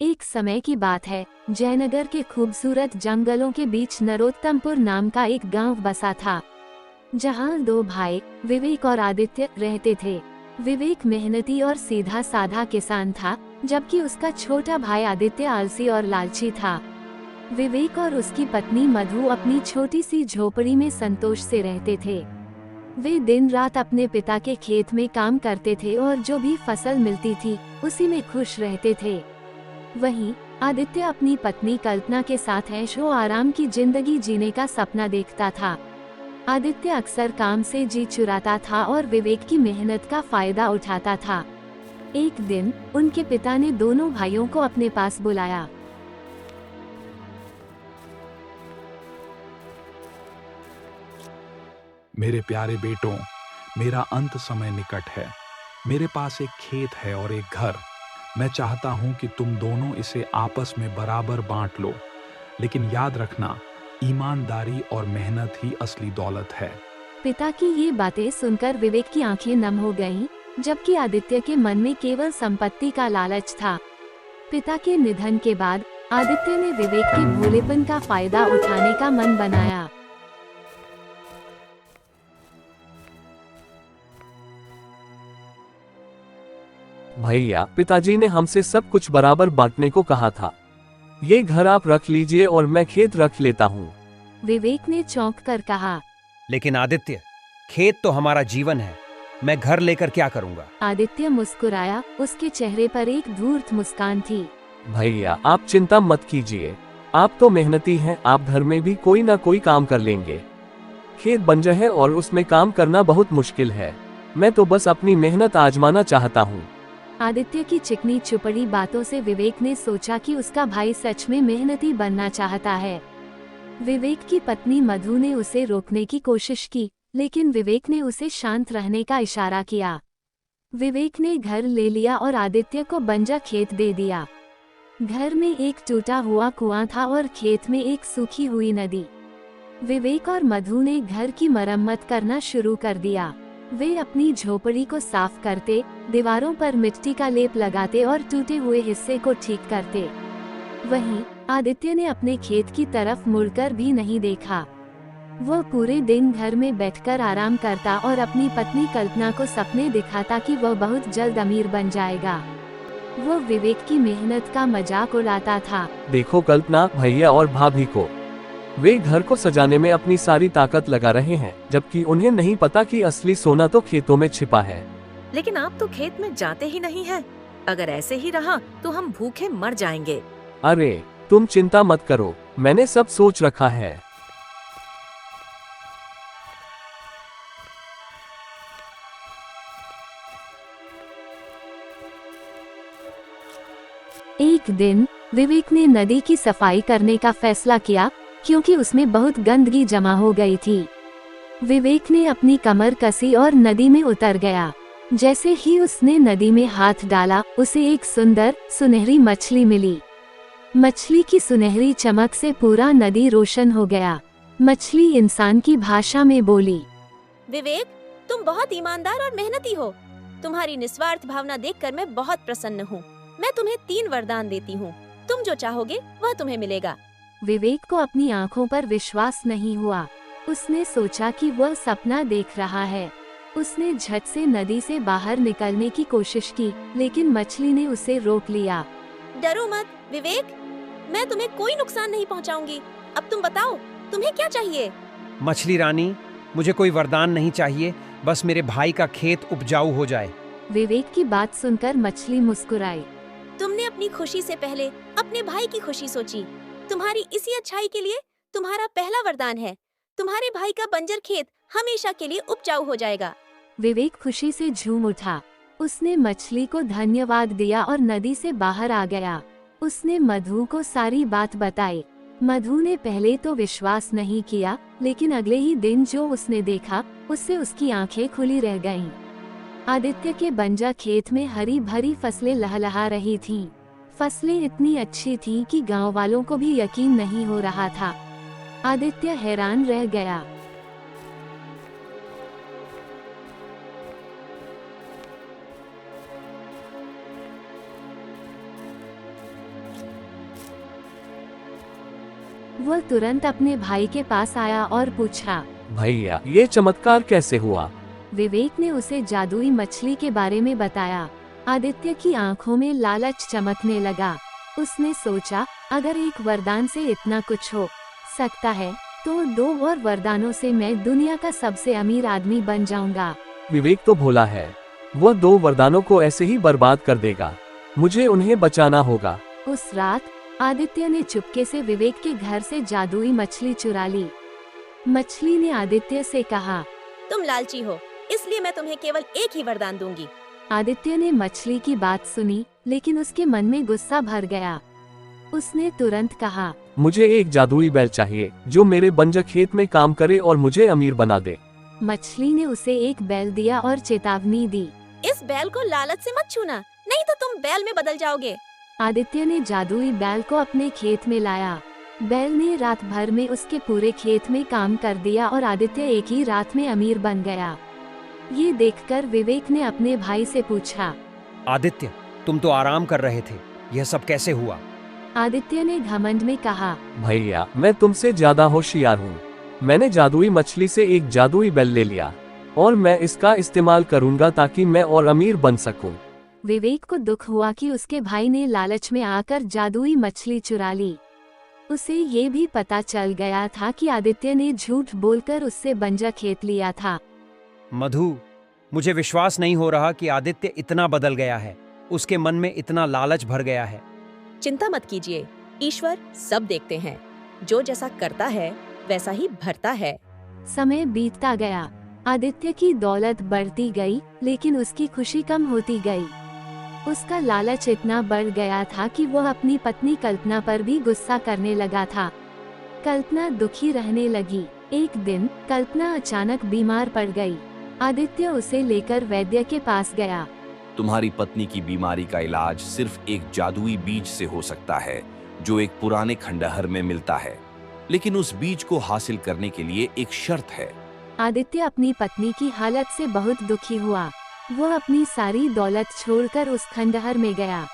एक समय की बात है, जयनगर के खूबसूरत जंगलों के बीच नरोत्तमपुर नाम का एक गांव बसा था, जहां दो भाई विवेक और आदित्य रहते थे। विवेक मेहनती और सीधा साधा किसान था, जबकि उसका छोटा भाई आदित्य आलसी और लालची था। विवेक और उसकी पत्नी मधु अपनी छोटी सी झोपड़ी में संतोष से रहते थे। वे दिन रात अपने पिता के खेत में काम करते थे और जो भी फसल मिलती थी उसी में खुश रहते थे। वहीं आदित्य अपनी पत्नी कल्पना के साथ ऐशो आराम की जिंदगी जीने का सपना देखता था। आदित्य अक्सर काम से जी चुराता था और विवेक की मेहनत का फायदा उठाता था। एक दिन उनके पिता ने दोनों भाइयों को अपने पास बुलाया। मेरे प्यारे बेटों, मेरा अंत समय निकट है। मेरे पास एक खेत है और एक घर। मैं चाहता हूं कि तुम दोनों इसे आपस में बराबर बांट लो, लेकिन याद रखना, ईमानदारी और मेहनत ही असली दौलत है। पिता की ये बातें सुनकर विवेक की आंखें नम हो गईं, जबकि आदित्य के मन में केवल संपत्ति का लालच था। पिता के निधन के बाद आदित्य ने विवेक के भोलेपन का फायदा उठाने का मन बनाया। भैया, पिताजी ने हमसे सब कुछ बराबर बांटने को कहा था। ये घर आप रख लीजिए और मैं खेत रख लेता हूँ। विवेक ने चौंक कर कहा। लेकिन आदित्य, खेत तो हमारा जीवन है, मैं घर लेकर क्या करूंगा? आदित्य मुस्कुराया, उसके चेहरे पर एक धूर्त मुस्कान थी। भैया, आप चिंता मत कीजिए, आप तो मेहनती हैं, आप घर में भी कोई ना कोई काम कर लेंगे। खेत बंजर है और उसमें काम करना बहुत मुश्किल है। मैं तो बस अपनी मेहनत आजमाना चाहता हूँ। आदित्य की चिकनी चुपड़ी बातों से विवेक ने सोचा कि उसका भाई सच में मेहनती बनना चाहता है। विवेक की पत्नी मधु ने उसे रोकने की कोशिश की, लेकिन विवेक ने उसे शांत रहने का इशारा किया। विवेक ने घर ले लिया और आदित्य को बंजर खेत दे दिया। घर में एक टूटा हुआ कुआं था और खेत में एक सूखी हुई नदी। विवेक और मधु ने घर की मरम्मत करना शुरू कर दिया। वे अपनी झोपड़ी को साफ करते, दीवारों पर मिट्टी का लेप लगाते और टूटे हुए हिस्से को ठीक करते। वहीं आदित्य ने अपने खेत की तरफ मुड़कर भी नहीं देखा। वह पूरे दिन घर में बैठकर आराम करता और अपनी पत्नी कल्पना को सपने दिखाता कि वह बहुत जल्द अमीर बन जाएगा। वह विवेक की मेहनत का मजाक उड़ाता था। देखो कल्पना, भैया और भाभी को, वे घर को सजाने में अपनी सारी ताकत लगा रहे हैं, जबकि उन्हें नहीं पता कि असली सोना तो खेतों में छिपा है। लेकिन आप तो खेत में जाते ही नहीं हैं। अगर ऐसे ही रहा तो हम भूखे मर जाएंगे। अरे तुम चिंता मत करो, मैंने सब सोच रखा है। एक दिन विवेक ने नदी की सफाई करने का फैसला किया, क्योंकि उसमें बहुत गंदगी जमा हो गई थी। विवेक ने अपनी कमर कसी और नदी में उतर गया। जैसे ही उसने नदी में हाथ डाला, उसे एक सुंदर सुनहरी मछली मिली। मछली की सुनहरी चमक से पूरा नदी रोशन हो गया। मछली इंसान की भाषा में बोली, विवेक, तुम बहुत ईमानदार और मेहनती हो। तुम्हारी निस्वार्थ भावना देखकर मैं बहुत प्रसन्न हूँ। मैं तुम्हें 3 वरदान देती हूँ। तुम जो चाहोगे वह तुम्हें मिलेगा। विवेक को अपनी आंखों पर विश्वास नहीं हुआ। उसने सोचा कि वह सपना देख रहा है। उसने झट से नदी से बाहर निकलने की कोशिश की, लेकिन मछली ने उसे रोक लिया। डरो मत विवेक, मैं तुम्हें कोई नुकसान नहीं पहुंचाऊंगी। अब तुम बताओ, तुम्हें क्या चाहिए? मछली रानी, मुझे कोई वरदान नहीं चाहिए, बस मेरे भाई का खेत उपजाऊ हो जाए। विवेक की बात सुनकर मछली मुस्कुराई। तुमने अपनी खुशी से पहले अपने भाई की खुशी सोची। तुम्हारी इसी अच्छाई के लिए तुम्हारा पहला वरदान है, तुम्हारे भाई का बंजर खेत हमेशा के लिए उपजाऊ हो जाएगा। विवेक खुशी से झूम उठा। उसने मछली को धन्यवाद दिया और नदी से बाहर आ गया। उसने मधु को सारी बात बताई। मधु ने पहले तो विश्वास नहीं किया, लेकिन अगले ही दिन जो उसने देखा, उससे उसकी आंखें खुली रह गईं। आदित्य के बंजर खेत में हरी भरी फसलें लहलहा रही थीं। फसलें इतनी अच्छी थीं कि गांव वालों को भी यकीन नहीं हो रहा था। आदित्य हैरान रह गया। वह तुरंत अपने भाई के पास आया और पूछा। भैया, ये चमत्कार कैसे हुआ? विवेक ने उसे जादुई मछली के बारे में बताया। आदित्य की आंखों में लालच चमकने लगा। उसने सोचा, अगर एक वरदान से इतना कुछ हो सकता है तो 2 और वरदानों से मैं दुनिया का सबसे अमीर आदमी बन जाऊंगा। विवेक तो भोला है, वह 2 वरदानों को ऐसे ही बर्बाद कर देगा। मुझे उन्हें बचाना होगा। उस रात आदित्य ने चुपके से विवेक के घर से जादुई मछली चुरा ली। मछली ने आदित्य से कहा, तुम लालची हो, इसलिए मैं तुम्हें केवल एक ही वरदान दूंगी। आदित्य ने मछली की बात सुनी, लेकिन उसके मन में गुस्सा भर गया। उसने तुरंत कहा, मुझे एक जादुई बैल चाहिए जो मेरे बंजर खेत में काम करे और मुझे अमीर बना दे। मछली ने उसे एक बैल दिया और चेतावनी दी, इस बैल को लालच से मत छूना, नहीं तो तुम बैल में बदल जाओगे। आदित्य ने जादुई बैल को अपने खेत में लाया। बैल ने रात भर में उसके पूरे खेत में काम कर दिया और आदित्य एक ही रात में अमीर बन गया। ये देखकर विवेक ने अपने भाई से पूछा, आदित्य, तुम तो आराम कर रहे थे, यह सब कैसे हुआ? आदित्य ने घमंड में कहा, भैया, मैं तुमसे ज्यादा होशियार हूँ। मैंने जादुई मछली से एक जादुई बैल ले लिया और मैं इसका इस्तेमाल करूंगा ताकि मैं और अमीर बन सकूं। विवेक को दुख हुआ कि उसके भाई ने लालच में आकर जादुई मछली चुरा ली। उसे ये भी पता चल गया था कि आदित्य ने झूठ बोलकर उससे बंजर खेत लिया था। मधु, मुझे विश्वास नहीं हो रहा कि आदित्य इतना बदल गया है। उसके मन में इतना लालच भर गया है। चिंता मत कीजिए, ईश्वर सब देखते हैं। जो जैसा करता है वैसा ही भरता है। समय बीतता गया। आदित्य की दौलत बढ़ती गई, लेकिन उसकी खुशी कम होती गई। उसका लालच इतना बढ़ गया था कि वह अपनी पत्नी कल्पना पर भी गुस्सा करने लगा था। कल्पना दुखी रहने लगी। एक दिन कल्पना अचानक बीमार पड़ गई। आदित्य उसे लेकर वैद्य के पास गया। तुम्हारी पत्नी की बीमारी का इलाज सिर्फ एक जादुई बीज से हो सकता है जो एक पुराने खंडहर में मिलता है, लेकिन उस बीज को हासिल करने के लिए एक शर्त है। आदित्य अपनी पत्नी की हालत से बहुत दुखी हुआ। वह अपनी सारी दौलत छोड़कर उस खंडहर में गया।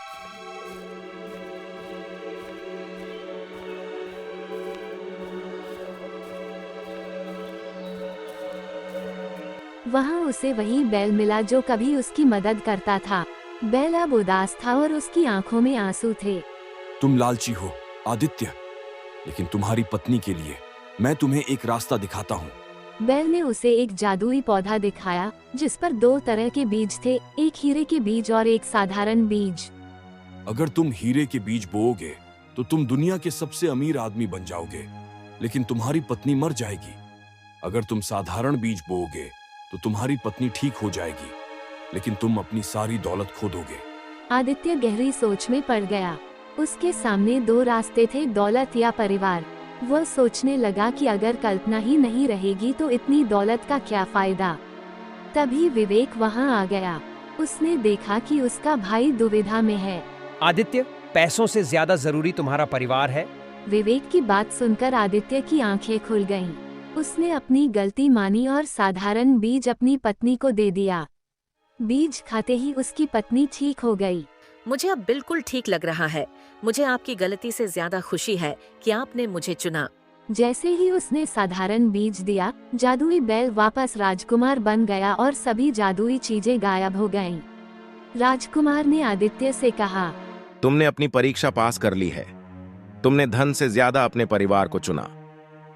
वहाँ उसे वही बैल मिला जो कभी उसकी मदद करता था। बैल अब उदास था और उसकी आंखों में आंसू थे। तुम लालची हो आदित्य, लेकिन तुम्हारी पत्नी के लिए मैं तुम्हें एक रास्ता दिखाता हूँ। बैल ने उसे एक जादुई पौधा दिखाया जिस पर 2 तरह के बीज थे, एक हीरे के बीज और एक साधारण बीज। अगर तुम हीरे के बीज बोओगे तो तुम दुनिया के सबसे अमीर आदमी बन जाओगे, लेकिन तुम्हारी पत्नी मर जाएगी। अगर तुम साधारण बीज बोओगे तो तुम्हारी पत्नी ठीक हो जाएगी, लेकिन तुम अपनी सारी दौलत खो दोगे। आदित्य गहरी सोच में पड़ गया। उसके सामने 2 रास्ते थे, दौलत या परिवार। वह सोचने लगा कि अगर कल्पना ही नहीं रहेगी तो इतनी दौलत का क्या फायदा। तभी विवेक वहां आ गया। उसने देखा कि उसका भाई दुविधा में है। आदित्य, पैसों से ज्यादा जरूरी तुम्हारा परिवार है। विवेक की बात सुनकर आदित्य की आंखें खुल गईं। उसने अपनी गलती मानी और साधारण बीज अपनी पत्नी को दे दिया। बीज खाते ही उसकी पत्नी ठीक हो गई। मुझे अब बिल्कुल ठीक लग रहा है। मुझे आपकी गलती से ज्यादा खुशी है कि आपने मुझे चुना। जैसे ही उसने साधारण बीज दिया, जादुई बैल वापस राजकुमार बन गया और सभी जादुई चीजें गायब हो गईं। राजकुमार ने आदित्य से कहा, तुमने अपनी परीक्षा पास कर ली है। तुमने धन से ज्यादा अपने परिवार को चुना।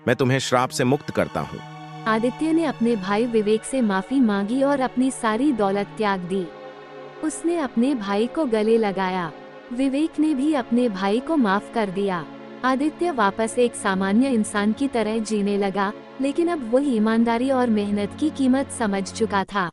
मैं तुम्हें श्राप से मुक्त करता हूँ। आदित्य ने अपने भाई विवेक से माफी मांगी और अपनी सारी दौलत त्याग दी। उसने अपने भाई को गले लगाया। विवेक ने भी अपने भाई को माफ कर दिया। आदित्य वापस एक सामान्य इंसान की तरह जीने लगा, लेकिन अब वह ईमानदारी और मेहनत की कीमत समझ चुका था।